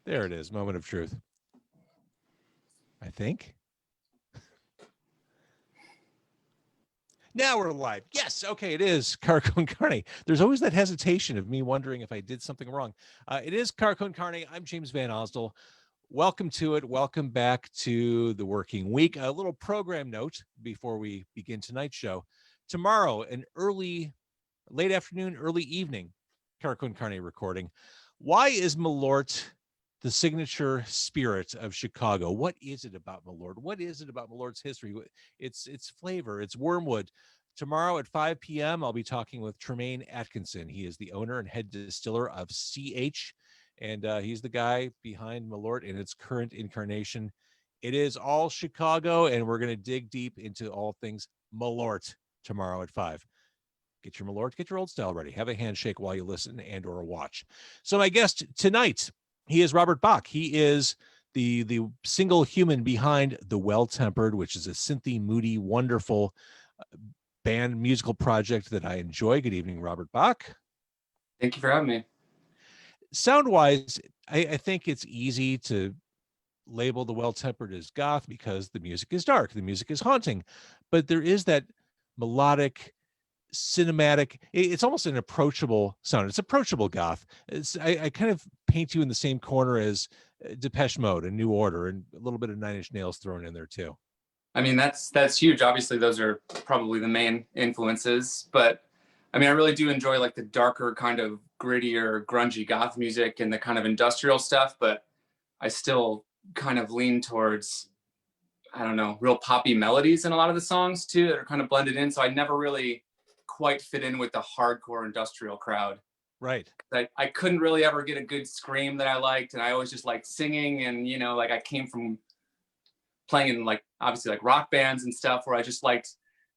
There it is. Moment of truth. I think. Now we're live. Yes. Okay. It is Carcone Carney. There's always that hesitation of me wondering if I did something wrong. It is Carcone Carney. I'm James Van Osdol. Welcome to it. Welcome back to the working week. A little program note before we begin tonight's show. Tomorrow, an late afternoon, early evening, Carcone Carney recording. Why is Malort the signature spirit of Chicago? What is it about Malort? What is it about Malort's history? It's flavor, it's wormwood. Tomorrow at 5 p.m., I'll be talking with Tremaine Atkinson. He is the owner and head distiller of CH, and he's the guy behind Malort in its current incarnation. It is all Chicago, and we're going to dig deep into all things Malort tomorrow at 5. Get your Malort, get your old style ready. Have a handshake while you listen and or watch. So my guest tonight, he is Robert Bock. He is the single human behind The Well-Tempered, which is a synthy, moody, wonderful band musical project that I enjoy. Good evening, Robert Bock. Thank you for having me. Sound-wise, I think it's easy to label The Well-Tempered as goth because the music is dark, the music is haunting, but there is that melodic, cinematic, it's almost an approachable sound. It's approachable goth. I kind of paint you in the same corner as Depeche Mode and New Order, and a little bit of Nine Inch Nails thrown in there too. I mean, that's huge. Obviously, those are probably the main influences, but I mean, I really do enjoy like the darker, kind of grittier, grungy goth music and the kind of industrial stuff, but I still kind of lean towards, I don't know, real poppy melodies in a lot of the songs too that are kind of blended in. So I never really quite fit in with the hardcore industrial crowd. Right. I couldn't really ever get a good scream that I liked, and I always just liked singing. And you know, like I came from playing in like obviously like rock bands and stuff where I just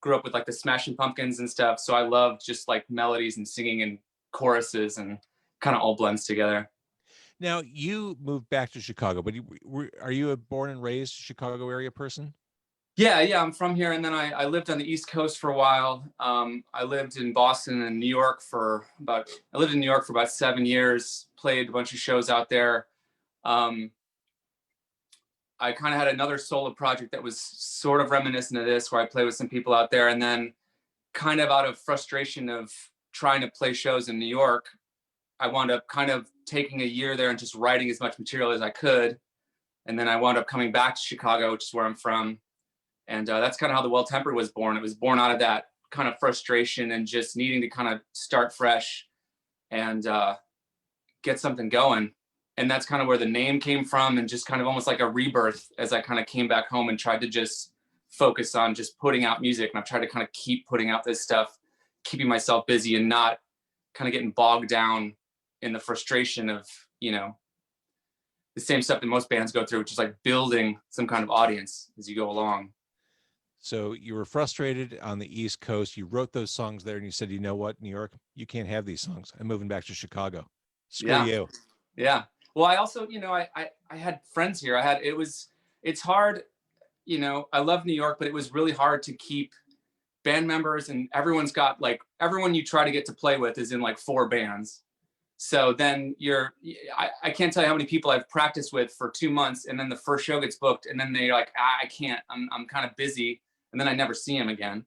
grew up with like the Smashing Pumpkins and stuff. So I loved just like melodies and singing and choruses and kind of all blends together. Now you moved back to Chicago, but are you a born and raised Chicago area person? Yeah, I'm from here, and then I lived on the East Coast for a while. I lived in Boston and New York I lived in New York for about 7 years, played a bunch of shows out there. I kind of had another solo project that was sort of reminiscent of this, where I played with some people out there, and then kind of out of frustration of trying to play shows in New York, I wound up kind of taking a year there and just writing as much material as I could. And then I wound up coming back to Chicago, which is where I'm from. And that's kind of how The Well-Tempered was born. It was born out of that kind of frustration and just needing to kind of start fresh and get something going. And that's kind of where the name came from, and just kind of almost like a rebirth as I kind of came back home and tried to just focus on just putting out music. And I've tried to kind of keep putting out this stuff, keeping myself busy and not kind of getting bogged down in the frustration of, you know, the same stuff that most bands go through, which is like building some kind of audience as you go along. So you were frustrated on the East Coast. You wrote those songs there and you said, you know what, New York, you can't have these songs. I'm moving back to Chicago. Screw you. Yeah. Well, I also, you know, I had friends here. It's hard, you know, I love New York, but it was really hard to keep band members, and everyone you try to get to play with is in like 4 bands. So then I can't tell you how many people I've practiced with for 2 months, and then the first show gets booked, and then they're like, I can't, I'm kind of busy. And then I never see him again.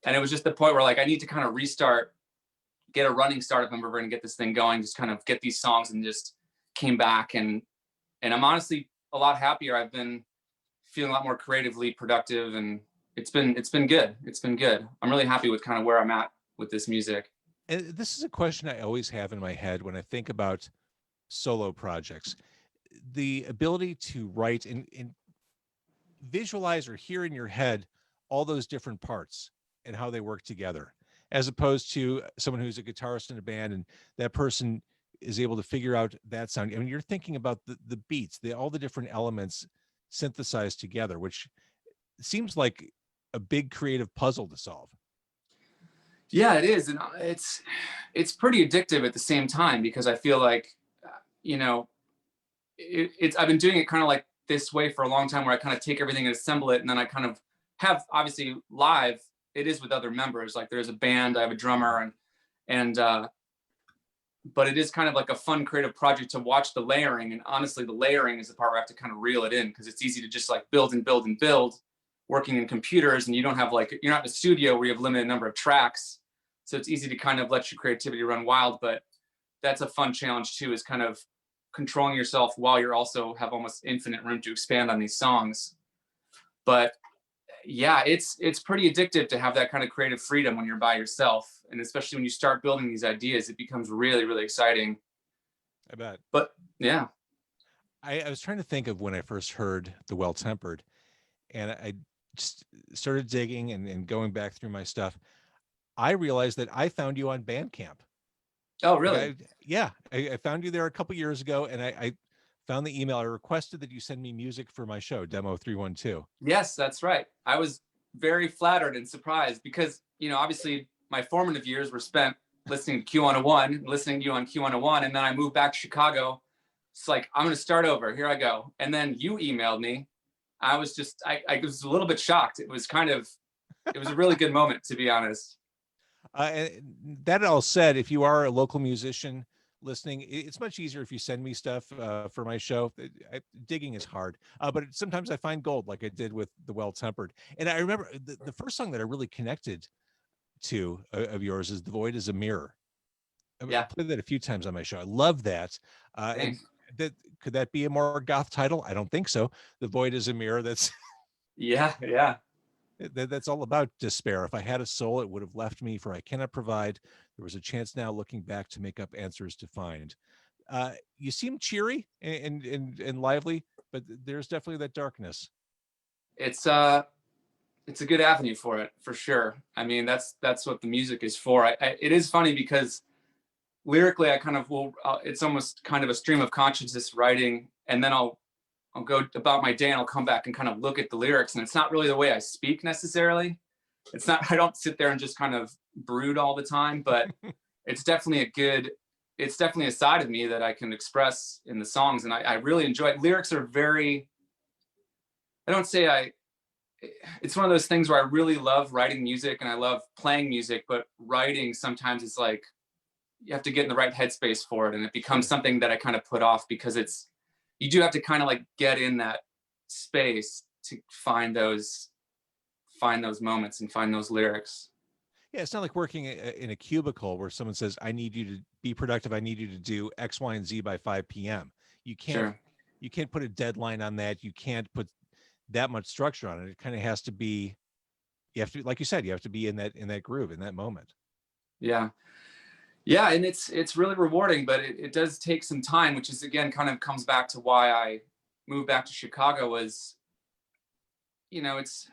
And it was just the point where like, I need to kind of restart, get a running start if I'm ever going to get this thing going, just kind of get these songs, and just came back. And I'm honestly a lot happier. I've been feeling a lot more creatively productive, and it's been good. It's been good. I'm really happy with kind of where I'm at with this music. And this is a question I always have in my head when I think about solo projects. The ability to write and visualize or hear in your head all those different parts and how they work together, as opposed to someone who's a guitarist in a band and that person is able to figure out that sound. I mean, you're thinking about the beats, all the different elements synthesized together, which seems like a big creative puzzle to solve. Yeah, it is. And it's pretty addictive at the same time, because I feel like, you know, I've been doing it kind of like this way for a long time, where I kind of take everything and assemble it. And then I kind of have, obviously live, it is with other members. Like there's a band, I have a drummer, but it is kind of like a fun creative project to watch the layering. And honestly, the layering is the part where I have to kind of reel it in, because it's easy to just like build and build and build working in computers, and you don't have like, you're not in a studio where you have limited number of tracks. So it's easy to kind of let your creativity run wild, but that's a fun challenge too, is kind of controlling yourself while you're also have almost infinite room to expand on these songs. But yeah, it's pretty addictive to have that kind of creative freedom when you're by yourself. And especially when you start building these ideas, it becomes really, really exciting. I bet. But yeah. I was trying to think of when I first heard The Well Tempered, and I just started digging and going back through my stuff. I realized that I found you on Bandcamp. Oh, really? I found you there a couple years ago, and I found the email. I requested that you send me music for my show, Demo 312. Yes, that's right. I was very flattered and surprised because, you know, obviously my formative years were spent listening to Q101, listening to you on Q101, and then I moved back to Chicago. It's like, I'm going to start over. Here I go. And then you emailed me. I was a little bit shocked. It was a really good moment, to be honest. And that all said, if you are a local musician listening, it's much easier if you send me stuff for my show. Digging is hard, but sometimes I find gold, like I did with The Well Tempered. And I remember the first song that I really connected to of yours is The Void is a Mirror. I played that a few times on my show. I love that. And that could that be a more goth title? I don't think so. The Void is a Mirror. That's yeah. That's all about despair. If I had a soul, it would have left me, for I cannot provide. There was a chance now, looking back, to make up answers to find. You seem cheery and lively, but there's definitely that darkness. It's a good avenue for it, for sure. I mean, that's what the music is for. It is funny because lyrically, I kind of will. It's almost kind of a stream of consciousness writing, and then I'll go about my day and I'll come back and kind of look at the lyrics, and it's not really the way I speak necessarily. It's not, I don't sit there and just kind of brood all the time, but it's definitely a side of me that I can express in the songs. And I really enjoy it. Lyrics are very, it's one of those things where I really love writing music and I love playing music, but writing sometimes is like, you have to get in the right headspace for it. And it becomes something that I kind of put off because you do have to kind of like get in that space to find those moments and find those lyrics. Yeah, it's not like working in a cubicle where someone says, I need you to be productive. I need you to do X, Y, and Z by 5 p.m. You can't put a deadline on that. You can't put that much structure on it. It kind of has to be, you have to, like you said, you have to be in that groove, in that moment. Yeah. Yeah. And it's really rewarding, but it does take some time, which is, again, kind of comes back to why I moved back to Chicago. Was, you know, it's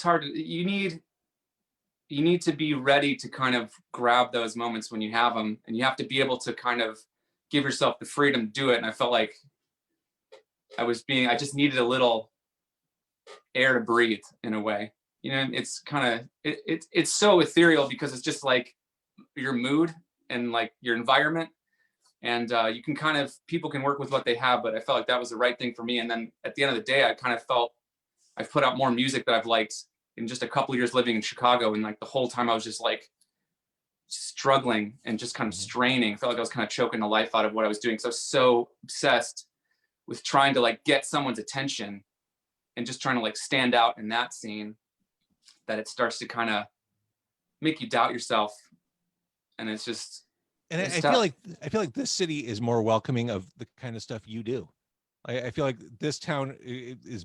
hard to, you need to be ready to kind of grab those moments when you have them, and you have to be able to kind of give yourself the freedom to do it. And I felt like I just needed a little air to breathe in a way. You know, it's kind of, it's so ethereal because it's just like your mood and like your environment. And you can kind of, people can work with what they have, but I felt like that was the right thing for me. And then at the end of the day, I kind of felt I've put out more music that I've liked in just a couple of years living in Chicago. And like the whole time I was just like struggling and just kind of straining. I felt like I was kind of choking the life out of what I was doing. So I was so obsessed with trying to like get someone's attention and just trying to like stand out in that scene, that it starts to kind of make you doubt yourself. And it's just, and I feel like this city is more welcoming of the kind of stuff you do. I feel like this town is,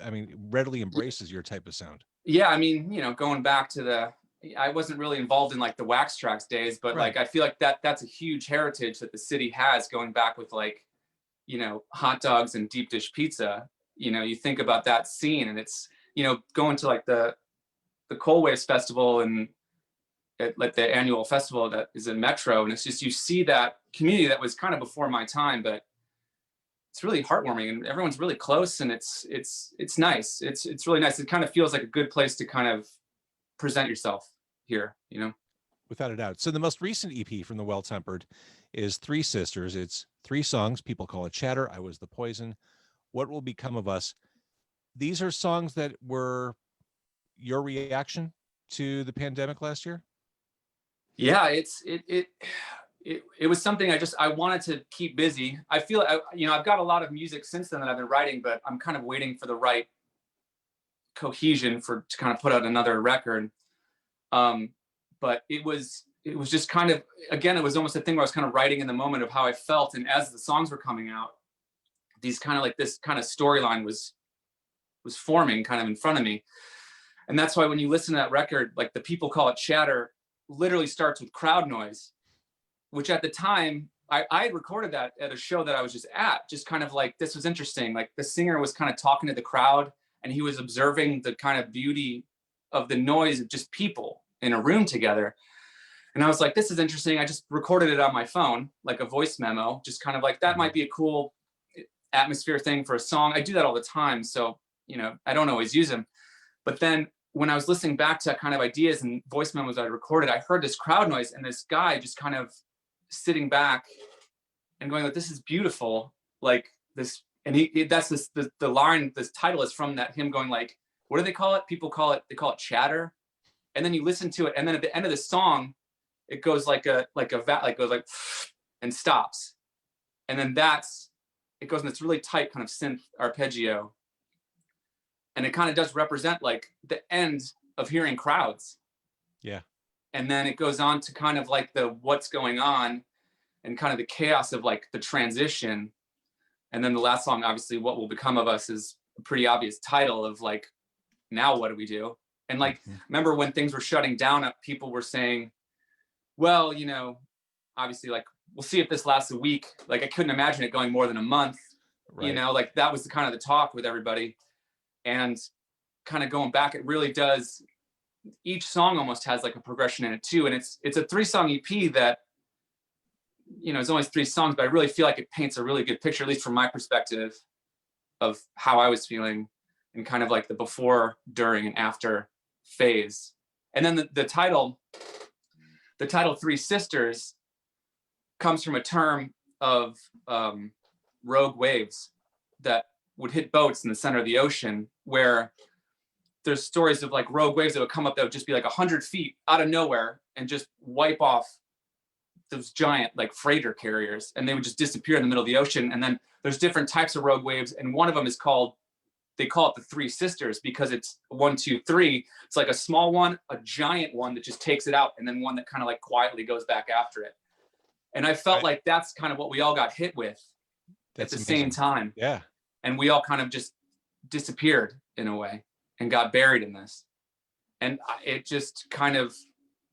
I mean, readily embraces your type of sound. Yeah. I mean, you know, going back to I wasn't really involved in like the Wax Trax days, but right. Like, I feel like that's a huge heritage that the city has, going back with like, you know, hot dogs and deep dish pizza. You know, you think about that scene, and it's, you know, going to like the Coal Waves Festival and like the annual festival that is in Metro. And it's just, you see that community that was kind of before my time, but it's really heartwarming, and everyone's really close, and it's nice. It's really nice. It kind of feels like a good place to kind of present yourself here, you know? Without a doubt. So the most recent EP from The Well Tempered is Three Sisters. It's 3 songs. People call it chatter. I Was the Poison. What Will Become of Us. These are songs that were your reaction to the pandemic last year? Yeah, it was something I wanted to keep busy. I feel, I've got a lot of music since then that I've been writing, but I'm kind of waiting for the right cohesion to kind of put out another record. But it was just kind of, again, it was almost a thing where I was kind of writing in the moment of how I felt. And as the songs were coming out, these kind of like this kind of storyline was forming kind of in front of me. And that's why when you listen to that record, like the People Call It Chatter literally starts with crowd noise, which at the time I had recorded that at a show that I was just at, just kind of like, this was interesting. Like the singer was kind of talking to the crowd and he was observing the kind of beauty of the noise of just people in a room together. And I was like, this is interesting. I just recorded it on my phone, like a voice memo, just kind of like, that might be a cool atmosphere thing for a song. I do that all the time. So, I don't always use them. But then when I was listening back to kind of ideas and voice memos I recorded, I heard this crowd noise and this guy just kind of sitting back and going like, this is beautiful. Like this, and that's the line, this title is from that, him going like, what do they call it? They call it chatter. And then you listen to it. And then at the end of the song, it goes like goes like, and stops. And then it goes in this really tight kind of synth arpeggio. And it kind of does represent like the end of hearing crowds. Yeah. And then it goes on to kind of like the what's going on and kind of the chaos of like the transition. And then the last song, obviously, What Will Become of Us, is a pretty obvious title of like, now what do we do? And like, remember when things were shutting down, people were saying, well, obviously, like, we'll see if this lasts a week. Like, I couldn't imagine it going more than a month. Right. Like that was the kind of the talk with everybody. And kind of going back, it really does. Each song almost has like a progression in it too. And it's a 3-song EP that, it's only 3 songs, but I really feel like it paints a really good picture, at least from my perspective, of how I was feeling and kind of like the before, during, and after phase. And then the title 3 Sisters comes from a term of rogue waves that would hit boats in the center of the ocean, where there's stories of like rogue waves that would come up that would just be like 100 feet out of nowhere and just wipe off those giant like freighter carriers, and they would just disappear in the middle of the ocean. And then there's different types of rogue waves, and one of them is they call it the 3 Sisters because it's 1, 2, 3. It's like a small one, a giant one that just takes it out, and then one that kind of like quietly goes back after it. And I felt like that's kind of what we all got hit with at the same time. Yeah. And we all kind of just disappeared in a way and got buried in this. And it just kind of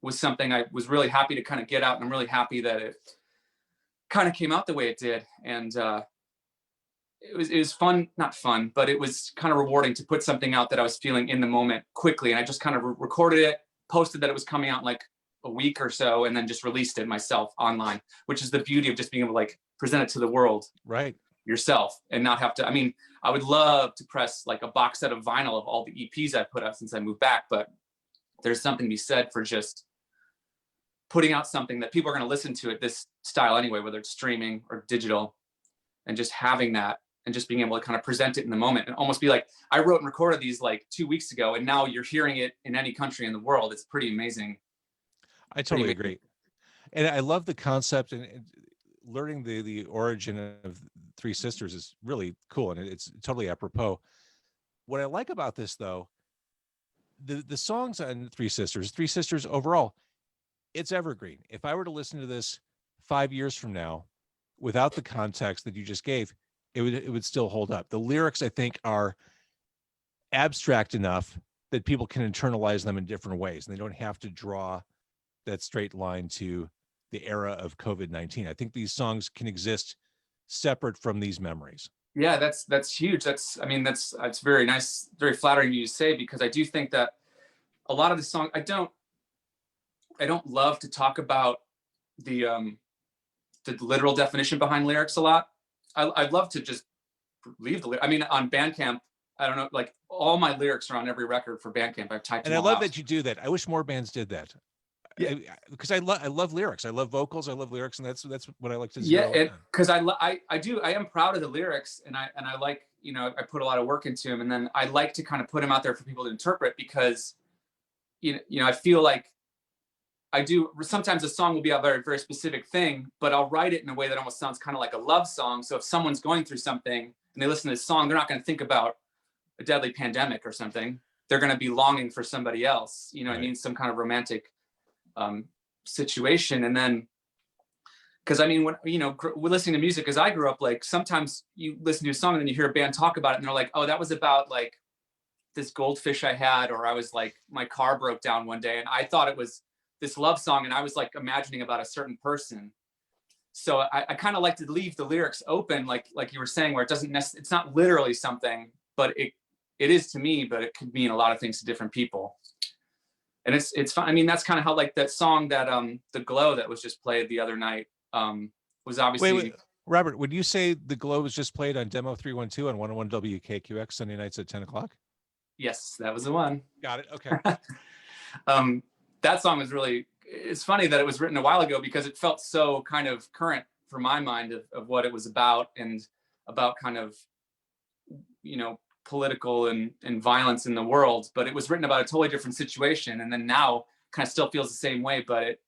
was something I was really happy to kind of get out. And I'm really happy that it kind of came out the way it did. And it was fun, not fun, but it was kind of rewarding to put something out that I was feeling in the moment quickly. And I just kind of recorded it, posted that it was coming out in like a week or so, and then just released it myself online, which is the beauty of just being able to like present it to the world. Right. Yourself and not have to, I would love to press like a box set of vinyl of all the EPs I put out since I moved back, but there's something to be said for just putting out something that people are going to listen to at this style anyway, whether it's streaming or digital, and just having that and just being able to kind of present it in the moment and almost be like, I wrote and recorded these like 2 weeks ago, and now you're hearing it in any country in the world. It's pretty amazing. I totally agree. And I love the concept, and learning the origin of 3 Sisters is really cool, and it's totally apropos. What I like about this, though, the songs on 3 Sisters overall, it's evergreen. If I were to listen to this 5 years from now, without the context that you just gave, it would still hold up. The lyrics, I think, are abstract enough that people can internalize them in different ways, and they don't have to draw that straight line to the era of COVID-19. I think these songs can exist separate from these memories. Yeah, that's huge. That's very nice, very flattering of you to say, because I do think that a lot of the songs, I don't love to talk about the literal definition behind lyrics a lot. I'd love to just leave the lyrics. On Bandcamp, I don't know, like all my lyrics are on every record for Bandcamp. I've typed them all out. And I love that you do that. I wish more bands did that. Yeah, because I love lyrics. I love vocals. I love lyrics, and that's what I like to do. Yeah, because I am proud of the lyrics, and I like, I put a lot of work into them, and then I like to kind of put them out there for people to interpret, because I feel like sometimes a song will be a very, very specific thing, but I'll write it in a way that almost sounds kind of like a love song. So if someone's going through something and they listen to this song, they're not going to think about a deadly pandemic or something. They're going to be longing for somebody else, you know, right. It means some kind of romantic situation. And then, because I mean, when, you know, we're listening to music as I grew up, like sometimes you listen to a song and then you hear a band talk about it and they're like, oh, that was about like this goldfish I had, or I was like, my car broke down one day and I thought it was this love song and I was like imagining about a certain person. So I kind of like to leave the lyrics open, like you were saying, where it doesn't it's not literally something, but it is to me, but it could mean a lot of things to different people. And it's fun. I mean, that's kind of how like that song that The Glow that was just played the other night was obviously. Wait, Robert, would you say The Glow was just played on Demo 312 on 101 WKQX Sunday nights at 10 o'clock? Yes, that was the one. Got it. Okay. That song was really, it's funny that it was written a while ago because it felt so kind of current for my mind of what it was about, and about kind of, you know, political and violence in the world, but it was written about a totally different situation. And then now kind of still feels the same way, but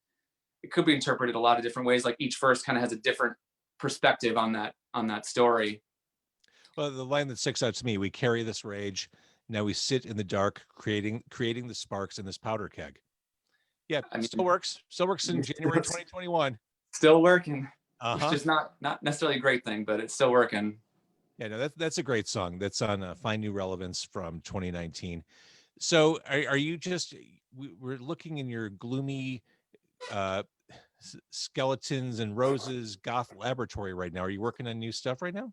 it could be interpreted a lot of different ways. Like each verse kind of has a different perspective on that story. Well, the line that sticks out to me, we carry this rage, now we sit in the dark, creating the sparks in this powder keg. Yeah, I mean, still works in January 2021. Still working. Which is not necessarily a great thing, but it's still working. Yeah, no, that's a great song. That's on Find New Relevance from 2019. So are you just, we're looking in your gloomy skeletons and roses goth laboratory right now. Are you working on new stuff right now?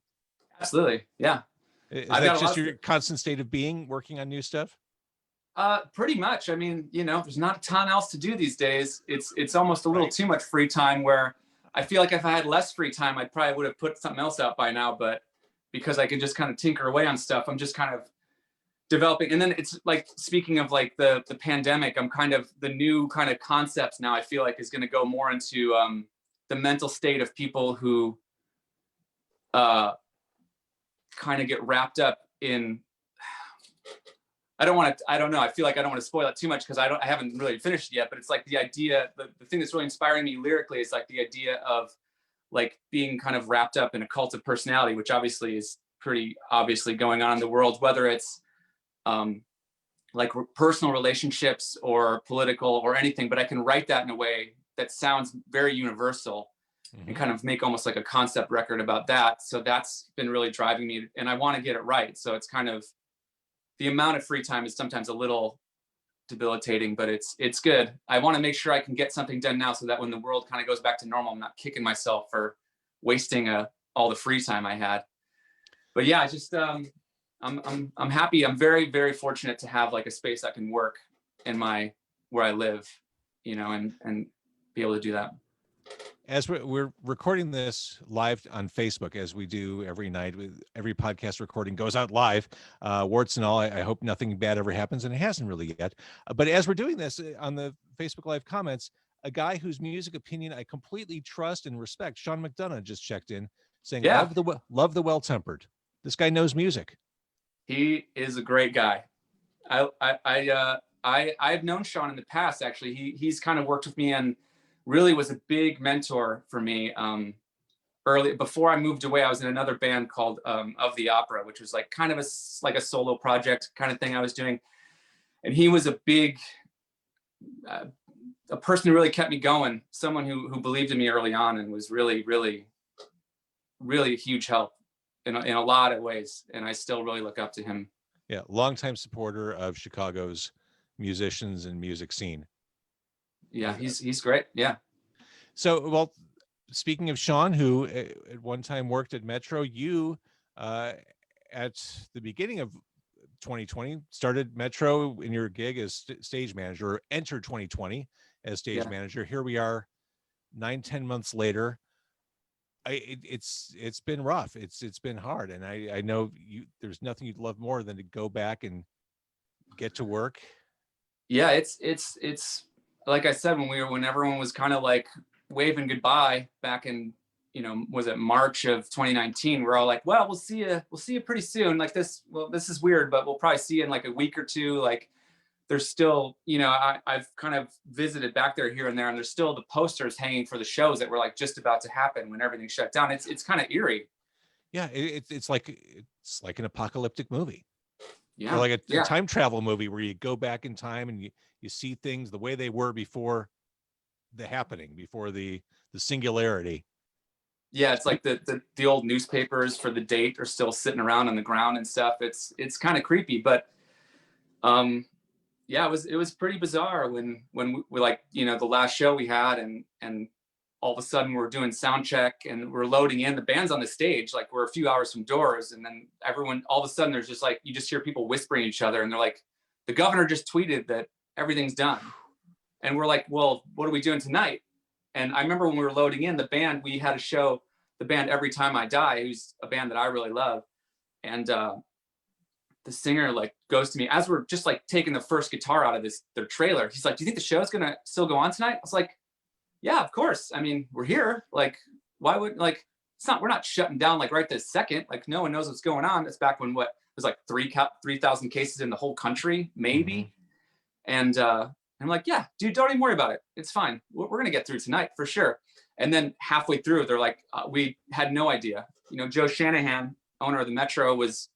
Absolutely, yeah. Is that just your constant state of being, working on new stuff? Pretty much. I mean, you know, there's not a ton else to do these days. It's almost a little too much free time, where I feel like if I had less free time, I probably would have put something else out by now. But because I can just kind of tinker away on stuff, I'm just kind of developing. And then it's like, speaking of like the pandemic, I'm kind of, the new kind of concepts now I feel like is going to go more into the mental state of people who kind of get wrapped up in, I don't know. I feel like I don't want to spoil it too much because I haven't really finished it yet, but it's like the idea, the thing that's really inspiring me lyrically is like the idea of like being kind of wrapped up in a cult of personality, which obviously is pretty obviously going on in the world, whether it's like personal relationships or political or anything, but I can write that in a way that sounds very universal and kind of make almost like a concept record about that. So that's been really driving me, and I want to get it right. So it's kind of, the amount of free time is sometimes a little debilitating, but it's good. I want to make sure I can get something done now so that when the world kind of goes back to normal, I'm not kicking myself for wasting all the free time I had. But yeah, I just I'm happy. I'm very, very fortunate to have like a space I can work in where I live, you know, and be able to do that. As we're recording this live on Facebook, as we do every night, with every podcast recording goes out live, warts and all. I hope nothing bad ever happens, and it hasn't really yet. But as we're doing this on the Facebook Live comments, a guy whose music opinion I completely trust and respect, Sean McDonough, just checked in saying, yeah, love the well-tempered. This guy knows music. He is a great guy. I've known Sean in the past, actually. He's kind of worked with me and really was a big mentor for me. Early, before I moved away, I was in another band called Of the Opera, which was like kind of like a solo project kind of thing I was doing. And he was a big, a person who really kept me going, someone who believed in me early on and was really, really, really a huge help in a lot of ways. And I still really look up to him. Yeah, longtime supporter of Chicago's musicians and music scene. Yeah, he's great. Yeah. So, well, speaking of Sean, who at one time worked at Metro, you at the beginning of 2020 started Metro in your gig as stage manager, or entered 2020 as stage manager. Here we are 9-10 months later. It's been rough. It's been hard. And I know there's nothing you'd love more than to go back and get to work. Yeah, it's like I said, when everyone was kind of like waving goodbye back in, you know, was it March of 2019, we're all like, well, we'll see you pretty soon. Like this is weird, but we'll probably see you in like a week or two. Like there's still, I've kind of visited back there here and there, and there's still the posters hanging for the shows that were like just about to happen when everything shut down. It's kind of eerie. Yeah, it's like an apocalyptic movie. Yeah, or like a yeah, time travel movie where you go back in time and you see things the way they were before the happening, before the singularity. yeah. It's like the old newspapers for the date are still sitting around on the ground and stuff. It's kind of creepy, but yeah, it was pretty bizarre when we like, the last show we had, and all of a sudden we're doing sound check and we're loading in, the band's on the stage, like we're a few hours from doors, and then everyone, all of a sudden there's just like, you just hear people whispering each other, and they're like, the governor just tweeted that everything's done. And we're like, well, what are we doing tonight? And I remember when we were loading in the band, we had a show, the band Every Time I Die, who's a band that I really love. And the singer like goes to me as we're just like taking the first guitar out of their trailer. He's like, do you think the show's gonna still go on tonight? I was like, yeah, of course. I mean, we're here. Like, why would, like, we're not shutting down like right this second. Like, no one knows what's going on. It's back when it was like 3,000 cases in the whole country, maybe. And I'm like, yeah, dude, don't even worry about it. It's fine. We're going to get through tonight for sure. And then halfway through, they're like, we had no idea. Joe Shanahan, owner of the Metro, was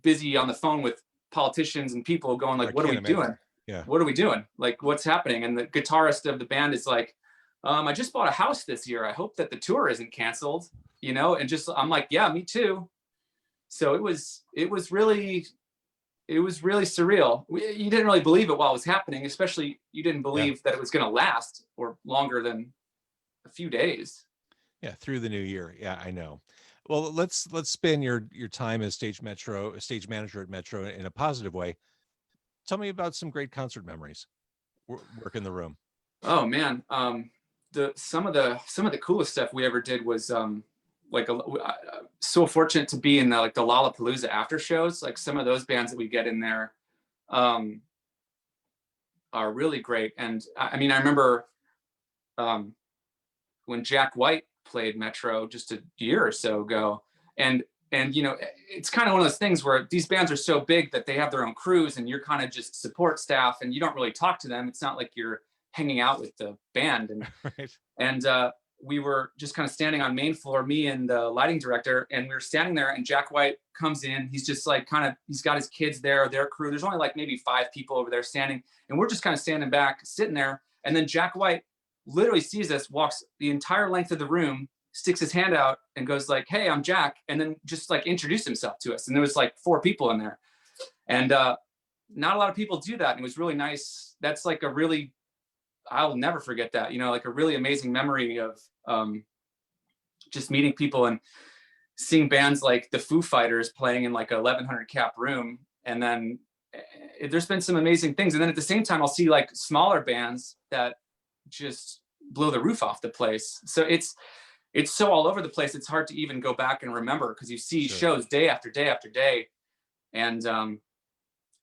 busy on the phone with politicians and people going like, what are we doing? Yeah. What are we doing? Like, what's happening? And the guitarist of the band is like, I just bought a house this year. I hope that the tour isn't canceled, and just, I'm like, yeah, me too. So it was really surreal. You didn't really believe it while it was happening, especially you didn't believe that it was going to last or longer than a few days. Yeah, through the new year. Yeah, I know. Well, let's spend your time as stage manager at Metro in a positive way. Tell me about some great concert memories. Work in the room. Oh man, some of the coolest stuff we ever did was so fortunate to be in the Lollapalooza after shows. Like some of those bands that we get in there are really great. And I mean, I remember when Jack White played Metro just a year or so ago, and it's kind of one of those things where these bands are so big that they have their own crews, and you're kind of just support staff, and you don't really talk to them. It's not like you're hanging out with the band. And right. And we were just kind of standing on main floor, me and the lighting director, and we were standing there, and Jack White comes in. He's just like he's got his kids there, their crew. There's only like maybe 5 people over there standing, and we're just kind of standing back, sitting there. And then Jack White literally sees us, walks the entire length of the room, sticks his hand out and goes like, hey, I'm Jack. And then just like introduced himself to us. And there was like 4 people in there. And not a lot of people do that. And it was really nice. That's like I'll never forget that, like a really amazing memory of just meeting people and seeing bands like the Foo Fighters playing in like a 1,100 cap room. And then there's been some amazing things. And then at the same time, I'll see like smaller bands that just blow the roof off the place. So it's so all over the place. It's hard to even go back and remember, because you see shows day after day after day. And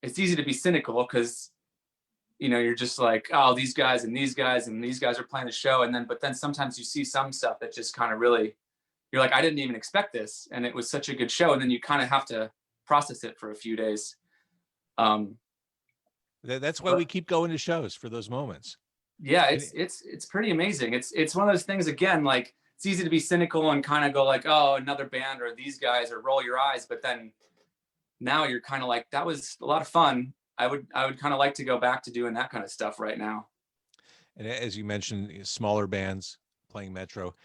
it's easy to be cynical because, you're just like, oh, these guys and these guys and these guys are playing the show. But then sometimes you see some stuff that just kind of really, you're like, I didn't even expect this. And it was such a good show. And then you kind of have to process it for a few days. That's why we keep going to shows, for those moments. Yeah, it's pretty amazing. It's one of those things, again, like it's easy to be cynical and kind of go like, oh, another band or these guys, or roll your eyes. But then now you're kind of like, that was a lot of fun. I would kind of like to go back to doing that kind of stuff right now. And as you mentioned, smaller bands playing Metro,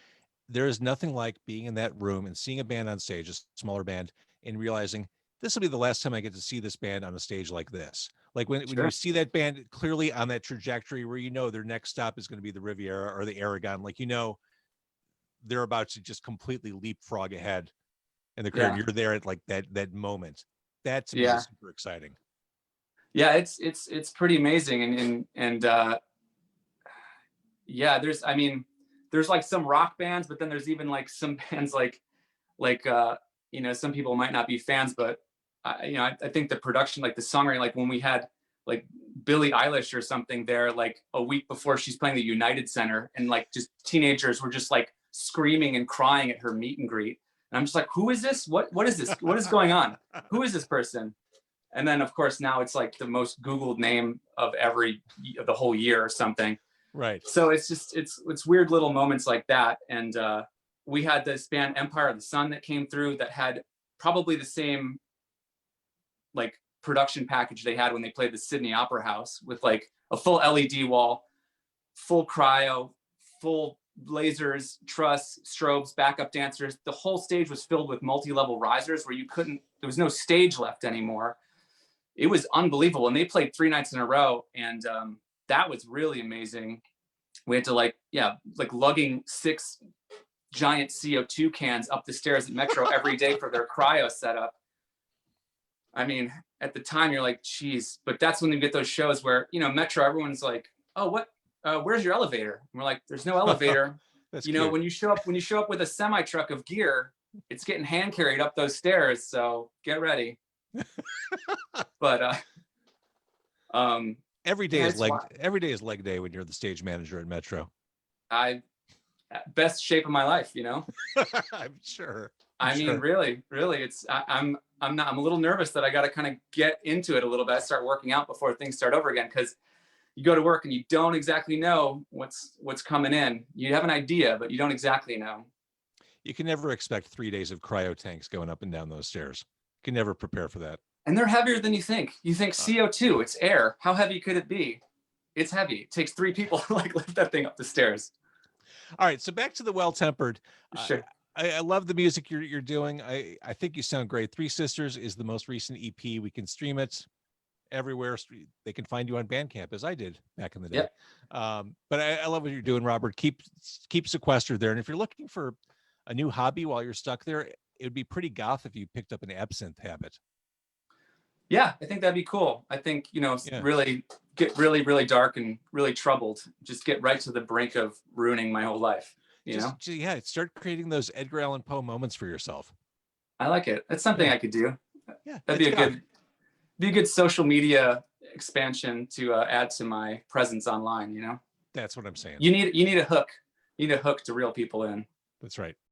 there is nothing like being in that room and seeing a band on stage, a smaller band, and realizing this will be the last time I get to see this band on a stage like this. Like when you see that band clearly on that trajectory where their next stop is going to be the Riviera or the Aragon, like they're about to just completely leapfrog ahead in the career, and you're there at like that moment. That to me is super exciting. Yeah, it's pretty amazing. And yeah, there's like some rock bands, but then there's even like some bands like some people might not be fans, but I think the production, like the songwriting, like when we had like Billie Eilish or something there, like a week before she's playing the United Center, and like just teenagers were just like screaming and crying at her meet and greet. And I'm just like, who is this? What is this? What is going on? Who is this person? And then of course now it's like the most Googled name of the whole year or something. Right. So it's just, it's weird little moments like that. And we had this band Empire of the Sun that came through that had probably the same like production package they had when they played the Sydney Opera House, with like a full LED wall, full cryo, full lasers, truss, strobes, backup dancers. The whole stage was filled with multi-level risers where there was no stage left anymore. It was unbelievable. And they played 3 nights in a row. And that was really amazing. We had to lugging 6 giant CO2 cans up the stairs at Metro every day for their cryo setup. I mean, at the time you're like, geez, but that's when you get those shows where, Metro, everyone's like, oh, where's your elevator? And we're like, there's no elevator. Cute. When you show up with a semi truck of gear, it's getting hand carried up those stairs. So get ready. But every day is leg day when you're the stage manager at Metro. Best shape of my life, I'm sure. I mean, really, I'm a little nervous that I got to kind of get into it a little bit, start working out before things start over again. Cause you go to work and you don't exactly know what's coming in. You have an idea, but you don't exactly know. You can never expect 3 days of cryo tanks going up and down those stairs. You can never prepare for that. And they're heavier than you think. You think CO2, it's air. How heavy could it be? It's heavy. It takes 3 people to lift that thing up the stairs. All right. So back to the Well-Tempered. Sure. I love the music you're doing. I think you sound great. Three Sisters is the most recent EP. We can stream it everywhere. They can find you on Bandcamp, as I did back in the day. Yep. But I love what you're doing, Robert. Keep sequestered there. And if you're looking for a new hobby while you're stuck there, it would be pretty goth if you picked up an absinthe habit. Yeah, I think that'd be cool. I think, really get really, really dark and really troubled. Just get right to the brink of ruining my whole life. Start creating those Edgar Allan Poe moments for yourself. I like it. That's something I could do. Yeah, that'd be a good social media expansion to add to my presence online. That's what I'm saying. You need a hook. You need a hook to reel people in. That's right.